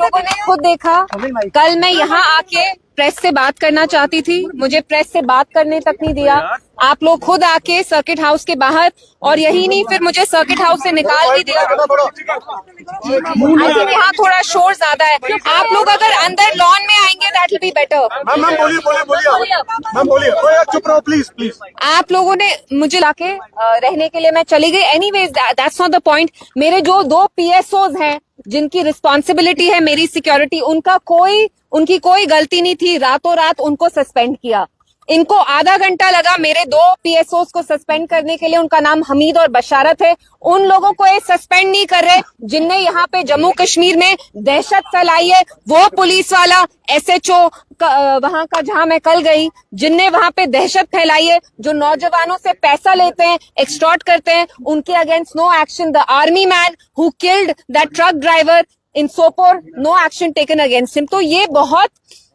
लोगों ने खुद देखा, कल मैं यहाँ आके प्रेस से बात करना चाहती थी, मुझे प्रेस से बात करने तक नहीं दिया। आप लोग खुद आके सर्किट हाउस के बाहर, और यही नहीं फिर मुझे सर्किट हाउस से निकाल भी दिया। आई थिंक यहाँ थोड़ा शोर ज्यादा है। आप लोग अगर अंदर लॉन में आएंगे that will be better. Ma'am बोलिए चुप रहो प्लीज प्लीज। आप लोगों ने मुझे लाके रहने के लिए मैं चली गई। Anyways that's not the point. मेरे जो 2 PSOs हैं जिनकी रिस्पॉन्सिबिलिटी है मेरी सिक्योरिटी, उनकी कोई गलती नहीं थी। रातों रात उनको सस्पेंड किया। इनको आधा घंटा लगा मेरे 2 PSOs को सस्पेंड करने के लिए। उनका नाम हमीद और बशारत है। उन लोगों को ये सस्पेंड नहीं कर रहे जिनने यहाँ पे जम्मू कश्मीर में दहशत फैलाई है। वो पुलिस वाला SHO वहां का जहां मैं कल गई, जिनने वहां पे दहशत फैलाई है, जो नौजवानों से पैसा लेते हैं, एक्सटॉर्ट करते हैं, उनके against no action. The army man who killed that truck driver in Sopore, no action taken against him. तो ये बहुत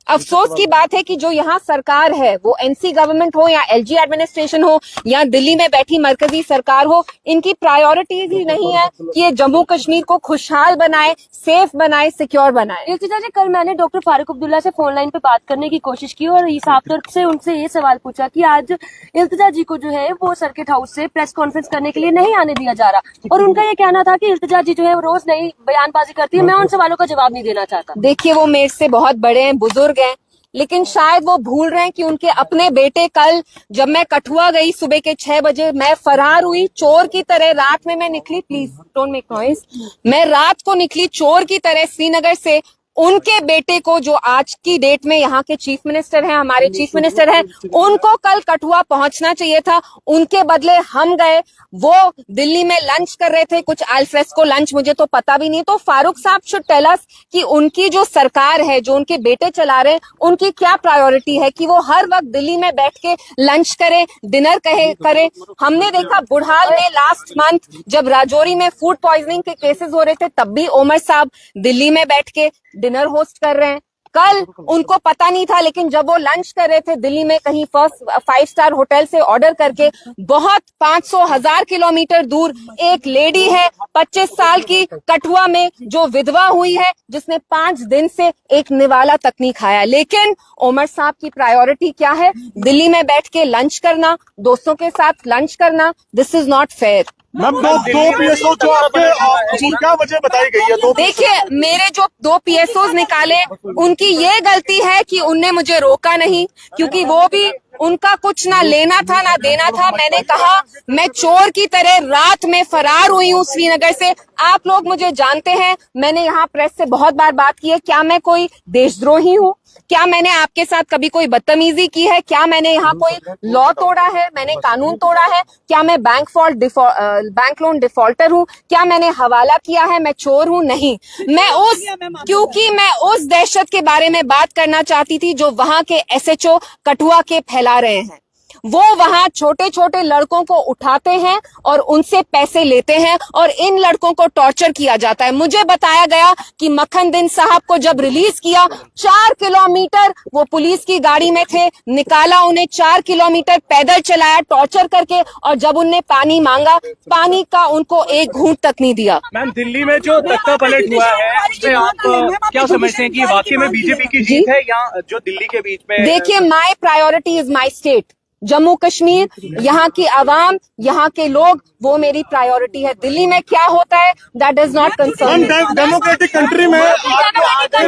अफसोस की बात है कि जो यहाँ सरकार है, वो NC गवर्नमेंट हो या LG एडमिनिस्ट्रेशन हो या दिल्ली में बैठी मरकजी सरकार हो, इनकी प्रायोरिटीज ही नहीं है कि ये जम्मू कश्मीर को खुशहाल बनाए, सेफ बनाए, सिक्योर बनाए। इल्तिजा जी, कल मैंने डॉक्टर फारूक अब्दुल्ला से फोन लाइन पे बात करने की कोशिश की और साफ तौर से उनसे ये सवाल पूछा कि आज इल्तिजा जी को जो है वो सर्किट हाउस से प्रेस कॉन्फ्रेंस करने के लिए नहीं आने दिया जा रहा, और उनका ये कहना था कि इल्तिजा जी जो है वो रोज नई बयानबाजी करती है, मैं उन सवालों का जवाब नहीं देना चाहता। देखिए, वो मेरे से बहुत बड़े हैं, बुजुर्ग हैं, लेकिन शायद वो भूल रहे हैं कि उनके अपने बेटे, कल जब मैं कठुआ गई सुबह के 6 बजे, मैं फरार हुई चोर की तरह। रात में मैं निकली, प्लीज डोंट मेक नॉइज, मैं रात को निकली चोर की तरह श्रीनगर से। उनके बेटे को, जो आज की डेट में यहाँ के चीफ मिनिस्टर हैं, हमारे चीफ मिनिस्टर हैं, उनको कल कठुआ पहुंचना चाहिए था। उनके बदले हम गए। वो दिल्ली में लंच कर रहे थे, कुछ अल्फ्रेस्को लंच, मुझे तो पता भी नहीं। तो फारूक साहब शुड टेल अस कि उनकी जो सरकार है, जो उनके बेटे चला रहे हैं, उनकी क्या प्रायोरिटी है कि वो हर वक्त दिल्ली में बैठ के लंच करे, डिनर करे। हमने देखा बुढ़ाल में लास्ट मंथ जब राजौरी में फूड पॉइजनिंग के केसेस हो रहे थे, तब भी ओमर साहब दिल्ली में बैठ के डिनर होस्ट कर रहे हैं। कल उनको पता नहीं था, लेकिन जब वो लंच कर रहे थे दिल्ली में कहीं 5 स्टार होटल से ऑर्डर करके, बहुत 500,000 किलोमीटर दूर एक लेडी है 25 साल की, कठुआ में, जो विधवा हुई है, जिसने 5 दिन से एक निवाला तक नहीं खाया। लेकिन ओमर साहब की प्रायोरिटी क्या है? दिल्ली में बैठ के लंच करना, दोस्तों के साथ लंच करना। This is not fair. Ma'am, दो PSO जो आपके क्या वजह बताई गई है? देखिए, मेरे जो 2 PSOs निकाले, उनकी ये गलती है कि उनने मुझे रोका नहीं, क्योंकि वो भी, उनका कुछ ना लेना था ना देना था। मैंने कहा मैं चोर की तरह रात में फरार हुई हूँ श्रीनगर से। आप लोग मुझे जानते हैं, मैंने यहाँ प्रेस से बहुत बार बात की है। क्या मैं कोई देशद्रोही हूँ? क्या मैंने आपके साथ कभी कोई बदतमीजी की है? क्या मैंने यहाँ कोई लॉ तोड़ा है? मैंने कानून तोड़ा है? क्या मैं बैंक लोन डिफॉल्टर हूँ? क्या मैंने हवाला किया है? मैं चोर हूँ? नहीं। क्योंकि मैं उस दहशत के बारे में बात करना चाहती थी जो वहां के SHO कठुआ के फैला रहे हैं। वो वहां छोटे छोटे लड़कों को उठाते हैं और उनसे पैसे लेते हैं, और इन लड़कों को टॉर्चर किया जाता है। मुझे बताया गया कि मक्खन दिन साहब को जब रिलीज किया, 4 किलोमीटर वो पुलिस की गाड़ी में थे, निकाला उन्हें, 4 किलोमीटर पैदल चलाया टॉर्चर करके, और जब उनने पानी मांगा, पानी का उनको एक घूंट तक नहीं दिया। मैम, दिल्ली में जो तख्ता पलट हुआ है, उससे आप क्या समझते हैं कि वाकई में बीजेपी की जीत है या जो दिल्ली के बीच में? देखिए, my priority is my state. Jammu Kashmir, यहाँ की आवाम, यहाँ के लोग, वो मेरी प्रायोरिटी है। दिल्ली में क्या होता है that is not concern. Democratic country में तो क्या लगता है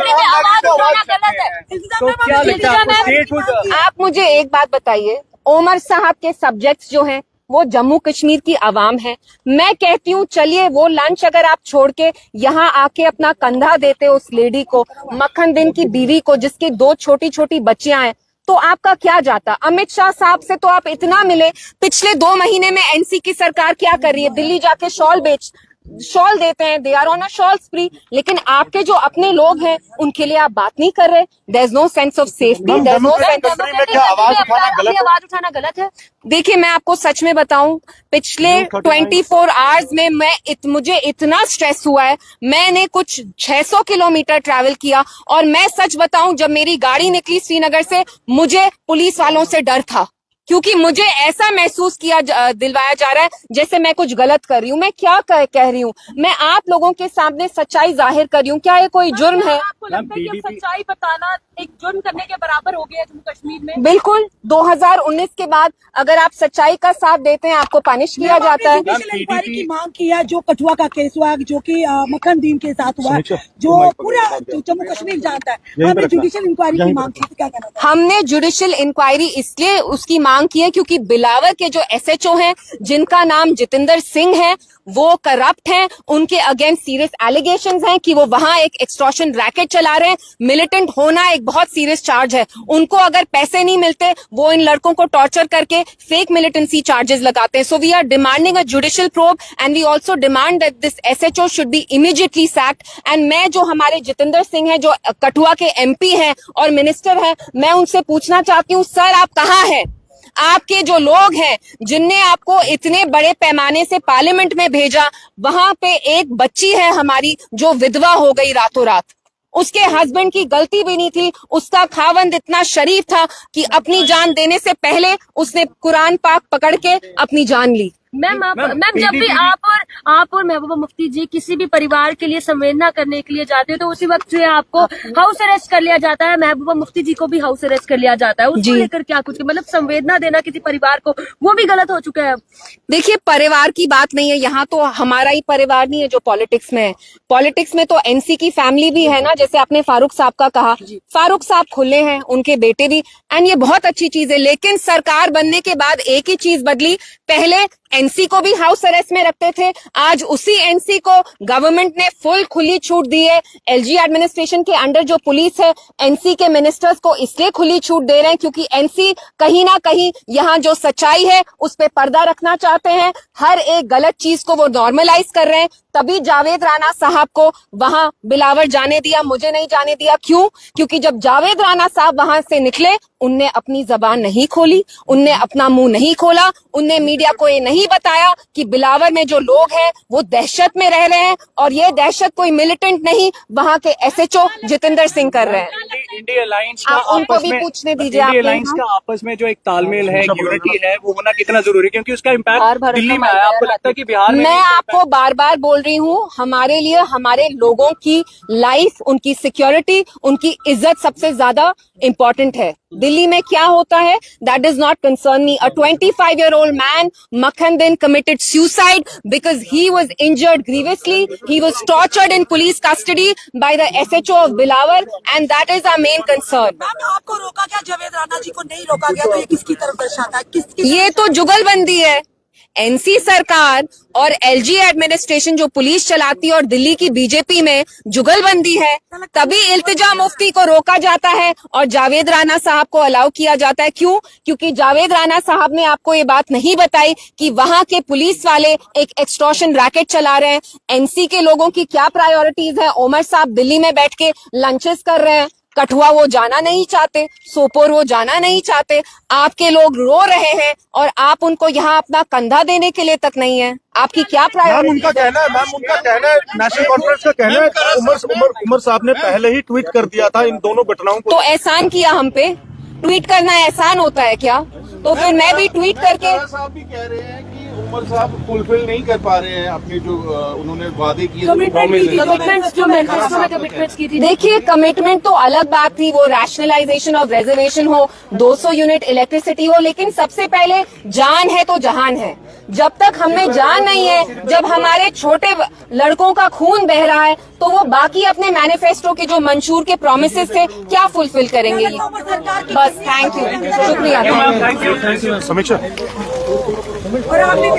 आपको? आप मुझे एक बात बताइए, ओमर साहब के सब्जेक्ट्स जो हैं वो जम्मू कश्मीर की आवाम है। मैं कहती हूँ चलिए, वो लंच अगर आप छोड़ के यहाँ आके अपना कंधा देते उस लेडी को, मक्खन दिन की बीवी को, जिसकी 2 छोटी छोटी बच्चियां हैं, तो आपका क्या जाता? अमित शाह साहब से तो आप इतना मिले। पिछले 2 महीने में NC की सरकार क्या कर रही है? दिल्ली जाके शॉल देते हैं, they are on a shawl spree. लेकिन आपके जो अपने लोग हैं, उनके लिए आप बात नहीं कर रहे। There is no sense of safety, there is no sense. आवाज उठाना गलत है। देखिए, मैं आपको सच में बताऊं, पिछले 24 आवर्स में मुझे इतना स्ट्रेस हुआ है। मैंने कुछ 600 किलोमीटर ट्रैवल किया, और मैं सच बताऊं, जब मेरी गाड़ी निकली श्रीनगर से, मुझे पुलिस वालों से डर था। क्योंकि मुझे ऐसा महसूस दिलवाया जा रहा है जैसे मैं कुछ गलत कर रही हूँ। मैं क्या कह रही हूँ? मैं आप लोगों के सामने सच्चाई जाहिर कर रही हूँ। क्या ये कोई जुर्म है? आपको लगता है कि सच्चाई बताना एक जुर्म करने के बराबर हो गया है जम्मू कश्मीर में? बिल्कुल। 2019 के बाद अगर आप सच्चाई का साथ देते हैं आपको पनिश किया जाता है। जुडिशियल इंक्वायरी की मांग की है, जो कठुआ का केस हुआ, जो कि मक्खन दीन के साथ हुआ, जो पूरा जम्मू कश्मीर जानता है। हमने जुडिशियल इंक्वायरी की मांग की, तो क्या कहना था? हमने जुडिशियल इंक्वायरी इसलिए उसकी मांग की है क्योंकि बिलावर के जो एसएचओ हैं, जिनका नाम जितेंद्र सिंह है, वो करप्ट हैं। उनके अगेंस्ट सीरियस एलिगेशंस हैं कि वो वहां एक एक्सटॉर्शन रैकेट चला रहे हैं। मिलिटेंट होना एक बहुत सीरियस चार्ज है। उनको अगर पैसे नहीं मिलते, वो इन लड़कों को टॉर्चर करके फेक मिलिटेंसी चार्जेस लगाते हैं। So we are demanding a judicial probe and we also demand that this SHO should be immediately sacked. And मैं जो हमारे जितेंद्र सिंह है, जो कठुआ के एमपी हैं और मिनिस्टर हैं, मैं उनसे पूछना चाहती हूँ, सर आप कहाँ हैं? आपके जो लोग हैं जिनने आपको इतने बड़े पैमाने से पार्लियामेंट में भेजा, वहां पे एक बच्ची है हमारी जो विधवा हो गई रातों रात। उसके हस्बैंड की गलती भी नहीं थी। उसका खावंद इतना शरीफ था कि अपनी जान देने से पहले उसने कुरान पाक पकड़ के अपनी जान ली। मैम जब भी आप और महबूबा मुफ्ती जी किसी भी परिवार के लिए संवेदना करने के लिए जाते हो, तो उसी वक्त जो है आपको हाउस अरेस्ट कर लिया जाता है। महबूबा मुफ्ती जी को भी हाउस अरेस्ट कर लिया जाता है। उसको लेकर क्या कुछ, मतलब संवेदना देना किसी परिवार को, वो भी गलत हो चुका है। देखिए, परिवार की बात नहीं है यहाँ, तो हमारा ही परिवार नहीं है जो पॉलिटिक्स में है। पॉलिटिक्स में तो एनसी की फैमिली भी है ना, जैसे आपने फारूक साहब का कहा। फारूक साहब खुले हैं, उनके बेटे भी, एंड ये बहुत अच्छी चीज है। लेकिन सरकार बनने के बाद एक ही चीज बदली, पहले एनसी को भी हाउस अरेस्ट में रखते थे, आज उसी एनसी को गवर्नमेंट ने फुल खुली छूट दी है। एलजी एडमिनिस्ट्रेशन के अंडर जो पुलिस है, एनसी के मिनिस्टर्स को इसलिए खुली छूट दे रहे हैं क्योंकि एनसी कहीं ना कहीं यहाँ जो सच्चाई है उस पे पर्दा रखना चाहते हैं। हर एक गलत चीज को वो नॉर्मलाइज कर रहे हैं। तभी जावेद राणा साहब को वहां बिलावर जाने दिया, मुझे नहीं जाने दिया। क्यों? क्योंकि जब जावेद राणा साहब वहां से निकले, उनने अपनी जबान नहीं खोली, उनने अपना मुंह नहीं खोला, उनने मीडिया को ये नहीं बताया कि बिलावर में जो लोग हैं वो दहशत में रह रहे हैं, और ये दहशत कोई मिलिटेंट नहीं, वहां के एसएचओ जितेंद्र सिंह कर रहे हैं। इंडिया अलायंस का आप उनको आपस भी में पूछने दीजिए। इंडिया अलायंस का आपस में जो एक तालमेल है, यूनिटी है, वो होना कितना जरूरी है? क्योंकि उसका इम्पैक्ट दिल्ली में आया। आपको लगता है कि बिहार में? मैं आपको बार बार बोल रही हूँ, हमारे लिए हमारे लोगों की लाइफ, उनकी सिक्योरिटी, उनकी इज्जत सबसे ज्यादा इम्पोर्टेंट है। दिल्ली में क्या होता है, that does not concern me. A 25-year-old man, Makhan Din, committed suicide because he was injured grievously. He was tortured in police custody by the SHO of Bilawar, and that is our main concern. Ma'am, आपको रोका गया, जावेद राणा जी को नहीं रोका गया, तो ये किसकी तरफ दर्शाता है? ये तो जुगलबंदी है। एनसी सरकार और एलजी एडमिनिस्ट्रेशन जो पुलिस चलाती है और दिल्ली की बीजेपी में जुगलबंदी है, तभी इल्तिजा मुफ्ती को रोका जाता है और जावेद राणा साहब को अलाउ किया जाता है। क्यों? क्योंकि जावेद राणा साहब ने आपको ये बात नहीं बताई कि वहां के पुलिस वाले एक एक्सटॉर्शन रैकेट चला रहे हैं। एनसी के लोगों की क्या प्रायोरिटीज है? उमर साहब दिल्ली में बैठ के लंचेस कर रहे हैं, कठुआ वो जाना नहीं चाहते, सोपोर वो जाना नहीं चाहते। आपके लोग रो रहे हैं और आप उनको यहाँ अपना कंधा देने के लिए तक नहीं है। आपकी क्या प्रायोरिटी? उनका कहना है नेशनल कॉन्फ्रेंस का कहना है उमर साहब ने पहले ही ट्वीट कर दिया था इन दोनों घटनाओं को। तो एहसान किया हम पे। ट्वीट करना एहसान होता है क्या? तो फिर मैं भी ट्वीट करके। साहब भी कह रहे हैं कि उमर साहब फुलफिल नहीं कर पा रहे हैं अपने जो उन्होंने वादे किए। देखिए, कमिटमेंट तो अलग बात थी, वो रैशनलाइजेशन ऑफ रिजर्वेशन हो, 200 यूनिट इलेक्ट्रिसिटी हो, लेकिन सबसे पहले जान है तो जहान है। जब तक हमें जान नहीं है, जब हमारे छोटे लड़कों का खून बह रहा है, तो वो बाकी अपने मैनिफेस्टो के जो मंशूर के प्रोमिसेस थे क्या फुलफिल करेंगे? ये बस, थैंक यू, शुक्रिया। समीक्षा, और आपने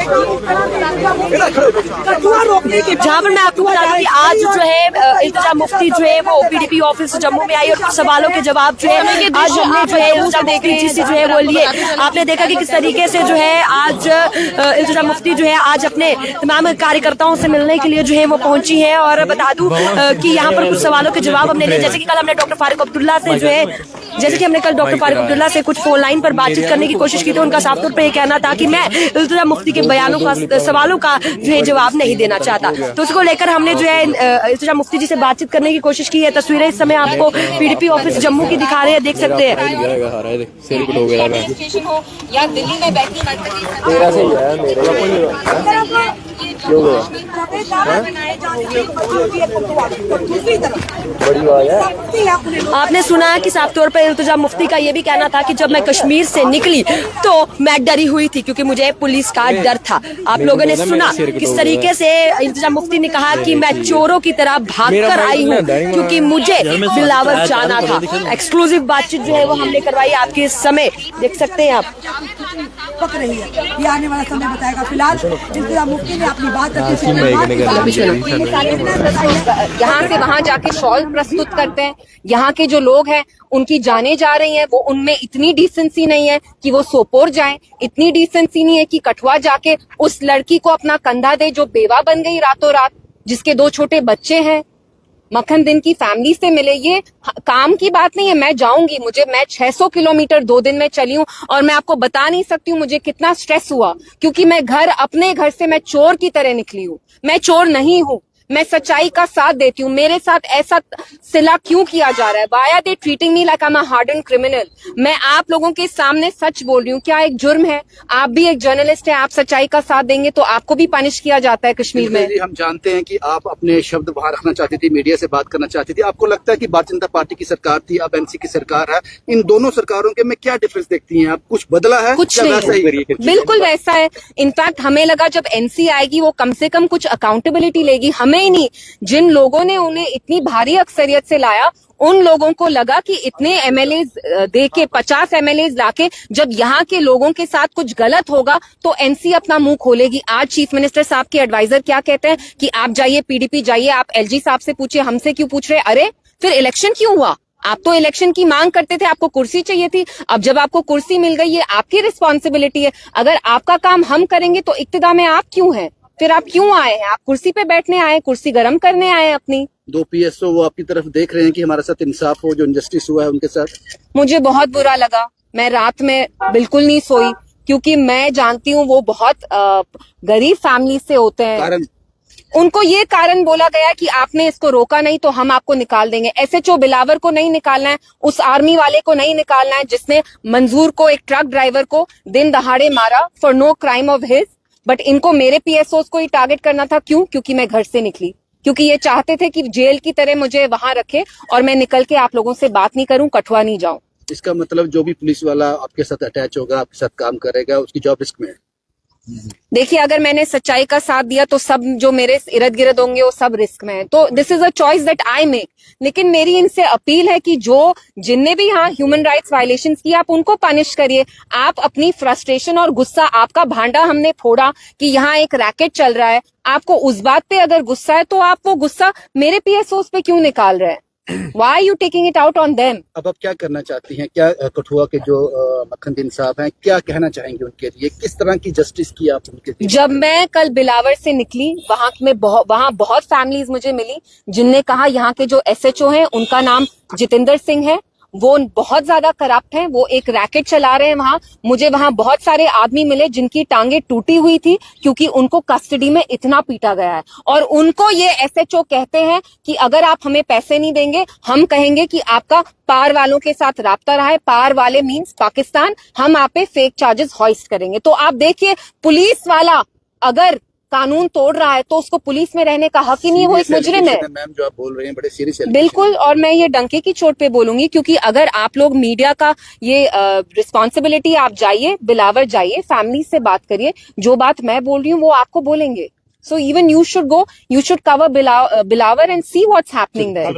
कठुआ रोकने के जहाँ पर मैं आपको बता दूं कि आज जो है इल्तिजा मुफ्ती जो है वो ओपीडीपी ऑफिस जम्मू में आई और कुछ सवालों के जवाब जो है आज हमने जो है इल्तिजा मुफ्ती जी जो है वो लिए। आपने देखा कि किस तरीके से जो है आज इल्तिजा मुफ्ती जो है आज अपने तमाम कार्यकर्ताओं से मिलने के लिए जो है वो पहुंची है। और बता दूं कि यहाँ पर कुछ सवालों के जवाब हमने लिए, जैसे कि कल हमने डॉक्टर फारूक अब्दुल्ला से जो है जैसे कि हमने कल डॉक्टर फारूक अब्दुल्ला से कुछ फोन लाइन पर बातचीत करने की कोशिश की थी, उनका साफ तौर पर ये कहना था कि मैं इल्तिजा मुफ्ती के बयानों का, सवालों का जो है जवाब नहीं देना चाहता। तो उसको लेकर हमने जो है इल्तिजा मुफ्ती जी से बातचीत करने की कोशिश की है। तस्वीरें इस समय आपको पीडीपी ऑफिस जम्मू की दिखा रहे हैं, देख सकते हैं। स्टेशन हो या दिल्ली में बैठी आपने सुना कि साफ तौर पर इल्तिजा मुफ्ती का ये भी कहना था कि जब मैं कश्मीर से निकली तो मैं डरी हुई थी क्योंकि मुझे पुलिस का डर था। आप लोगों ने सुना किस तरीके से इल्तिजा मुफ्ती ने कहा कि मैं चोरों की तरह भागकर आई हूँ क्योंकि मुझे बिलावर जाना था। एक्सक्लूसिव बातचीत जो है वो हमने करवाई आपके इस समय, देख सकते हैं आप। पक रही है, ये आने वाला समय बताएगा। फिलहाल इल्तिजा मुफ्ती ने अपनी बात यहाँ से वहां जाके शॉल प्रस्तुत करते हैं। यहाँ के जो लोग हैं उनकी जाने जा रही हैं, वो उनमें इतनी डिसेंसी नहीं है कि वो सोपोर जाएं, इतनी डिसेंसी नहीं है कि कठुआ जाके उस लड़की को अपना कंधा दे जो बेवा बन गई रातों रात, जिसके 2 छोटे बच्चे हैं। मक्खन दिन की फैमिली से मिले, ये काम की बात नहीं है। मैं जाऊंगी, मैं 600 किलोमीटर 2 दिन में चली हूँ और मैं आपको बता नहीं सकती हूँ मुझे कितना स्ट्रेस हुआ, क्योंकि मैं अपने घर से मैं चोर की तरह निकली हूँ। मैं चोर नहीं हूँ, मैं सच्चाई का साथ देती हूँ। मेरे साथ ऐसा सिला क्यों किया जा रहा है? Why are they treating me like I'm a hardened criminal? मैं आप लोगों के सामने सच बोल रही हूँ। क्या एक जुर्म है? आप भी एक जर्नलिस्ट हैं, आप सच्चाई का साथ देंगे तो आपको भी पनिश किया जाता है कश्मीर में। हम जानते हैं कि आप अपने शब्द बाहर रखना चाहती थी, मीडिया से बात करना चाहती थी। आपको लगता है कि भारतीय जनता पार्टी की सरकार थी, अब एनसी की सरकार है, इन दोनों सरकारों के में क्या डिफरेंस देखती हैं आप? कुछ बदला है? कुछ नहीं, बिल्कुल वैसा है। इनफैक्ट हमें लगा जब एनसी आएगी वो कम से कम कुछ अकाउंटेबिलिटी लेगी। हमें ही नहीं, जिन लोगों ने उन्हें इतनी भारी अक्सरियत से लाया उन लोगों को लगा कि इतने एमएलए देके 50 एमएलए लाके जब यहाँ के लोगों के साथ कुछ गलत होगा तो एनसी अपना मुंह खोलेगी। आज चीफ मिनिस्टर साहब के एडवाइजर क्या कहते हैं कि आप जाइए पीडीपी जाइए, आप एलजी साहब से पूछिए, हमसे क्यों पूछ रहे? अरे फिर इलेक्शन क्यों हुआ? आप तो इलेक्शन की मांग करते थे, आपको कुर्सी चाहिए थी। अब जब आपको कुर्सी मिल गई, ये आपकी रिस्पॉन्सिबिलिटी है। अगर आपका काम हम करेंगे तो इक्तिदा में आप क्यों हैं? फिर आप क्यों आए हैं? आप कुर्सी पे बैठने आए, कुर्सी गर्म करने आए अपनी। 2 पीएसओ वो आपकी तरफ देख रहे हैं कि हमारे साथ इंसाफ हो, जो इंजस्टिस हुआ है उनके साथ। मुझे बहुत बुरा लगा, मैं रात में बिल्कुल नहीं सोई क्योंकि मैं जानती हूँ वो बहुत गरीब फैमिली से होते हैं। कारण उनको ये कारण बोला गया कि आपने इसको रोका नहीं तो हम आपको निकाल देंगे। एसएचओ बिलावर को नहीं निकालना है, उस आर्मी वाले को नहीं निकालना है जिसने मंजूर को, एक ट्रक ड्राइवर को दिन दहाड़े मारा for no crime of his. But इनको मेरे पीएसओस को ही टारगेट करना था। क्यों? क्योंकि मैं घर से निकली, क्योंकि ये चाहते थे कि जेल की तरह मुझे वहां रखे और मैं निकल के आप लोगों से बात नहीं करूं, कठुआ नहीं जाऊं। इसका मतलब जो भी पुलिस वाला आपके साथ अटैच होगा, आपके साथ काम करेगा, उसकी जॉब रिस्क में है। देखिए, अगर मैंने सच्चाई का साथ दिया तो सब जो मेरे इर्द गिर्द होंगे वो सब रिस्क में है। तो this is a choice that I make. लेकिन मेरी इनसे अपील है कि जिनने भी यहाँ ह्यूमन राइट्स वायलेशंस की, आप उनको पनिश करिए। आप अपनी फ्रस्ट्रेशन और गुस्सा, आपका भांडा हमने फोड़ा कि यहाँ एक रैकेट चल रहा है, आपको उस बात पे अगर गुस्सा है तो आप वो गुस्सा मेरे पीएसओस पे क्यों निकाल रहे हैं? Why are you taking it out on them? अब आप क्या करना चाहती हैं? क्या कठुआ के जो मक्खन दिन साहब हैं, क्या कहना चाहेंगे उनके लिए? किस तरह की जस्टिस की आप उनके लिए? जब मैं कल बिलावर से निकली, वहां बहुत फैमिलीज मुझे मिली जिनने कहा यहाँ के जो एसएचओ हैं उनका नाम जितेंद्र सिंह है, वो बहुत ज्यादा करप्ट हैं, वो एक रैकेट चला रहे हैं वहां। मुझे वहां बहुत सारे आदमी मिले जिनकी टांगे टूटी हुई थी क्योंकि उनको कस्टडी में इतना पीटा गया है। और उनको ये एसएचओ कहते हैं कि अगर आप हमें पैसे नहीं देंगे, हम कहेंगे कि आपका पार वालों के साथ राब्ता रहा है। पार वाले मीन्स पाकिस्तान, हम आप पे फेक चार्जेस हॉइस्ट करेंगे। तो आप देखिए, पुलिस वाला अगर कानून तोड़ रहा है तो उसको पुलिस में रहने का हक ही नहीं है, वो एक मुजरिम है। मैम, जो आप बोल रहे हैं बड़े सीरियस। बिल्कुल, और मैं ये डंके की चोट पे बोलूंगी क्योंकि अगर आप लोग मीडिया का ये रिस्पॉन्सिबिलिटी, आप जाइए बिलावर जाइए, फैमिली से बात करिए, जो बात मैं बोल रही हूँ वो आपको बोलेंगे। So even you should go, you should cover Bilawar and see what's happening there.